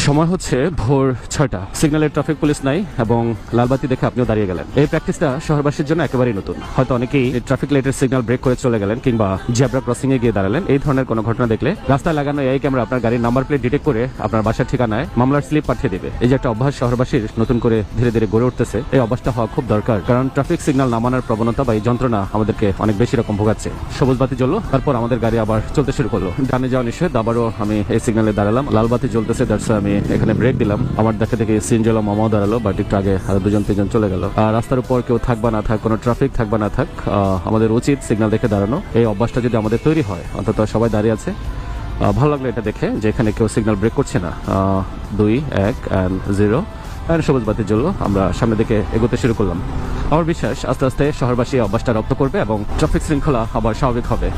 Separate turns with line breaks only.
সময় হচ্ছে ভোর 6টা। সিগন্যালের ট্রাফিক পুলিশ নাই এবং লালবাতি দেখে আপনিও দাঁড়িয়ে গেলেন। এই প্র্যাকটিসটা শহরবাসীর জন্য একেবারেই নতুন। হয়তো অনেকেই ট্রাফিক লাইটের সিগন্যাল ব্রেক করে চলে গেলেন কিংবা জেব্রা ক্রসিং এ গিয়ে দাঁড়ালেন। এই ধরনের কোনো ঘটনা দেখলে রাস্তায় লাগানো এই ক্যামেরা আপনার গাড়ির নাম্বার প্লেট ডিটেক্ট করে আপনার বাসার ঠিকানায় মামলার স্লিপ পাঠিয়ে দেবে। এই যে একটা অভ্যাস শহরবাসীর নতুন করে ধীরে ধীরে গড়ে উঠতেছে, এই অভ্যাসটা হওয়া খুব দরকার। কারণ ট্রাফিক সিগন্যাল না মানার প্রবণতা বা এই যন্ত্রণা আমাদেরকে অনেক বেশি রকম ভোগাচ্ছে। সবুজ বাতি জ্বললো, তারপর আমাদের গাড়ি আবার চলতে শুরু করলো। ডানে যাওয়া নিষেধ, আবারও আমি এই সিগন্যালে দাঁড়ালাম। লাল বাতি জ্বলতেছে, আমি এখানে ব্রেক দিলাম। আমার দেখা দেখে সিনজেলা মামাও দাঁড়ালো, বাট একটু আগে আরো দুজন তিনজন চলে গেল। রাস্তার উপর কেউ থাকবা না থাক, কোনো ট্রাফিক থাকবা না থাক, আমাদের উচিত সিগন্যাল দেখে দাঁড়ানো। এই অভ্যাসটা যদি আমাদের তৈরি হয়, অন্তত সবাই দাঁড়িয়ে আছে, ভালো লাগলো এটা দেখে যে এখানে কেউ সিগন্যাল ব্রেক করছে না। 2, 1 and 0 সবুজ বাতি জ্বললো। আমরা সামনের দিকে এগোতে শুরু করলাম। আমার বিশ্বাস আস্তে আস্তে শহরবাসী অভ্যাসটা রপ্ত করবে এবং ট্রাফিক শৃঙ্খলা আবার স্বাভাবিক হবে।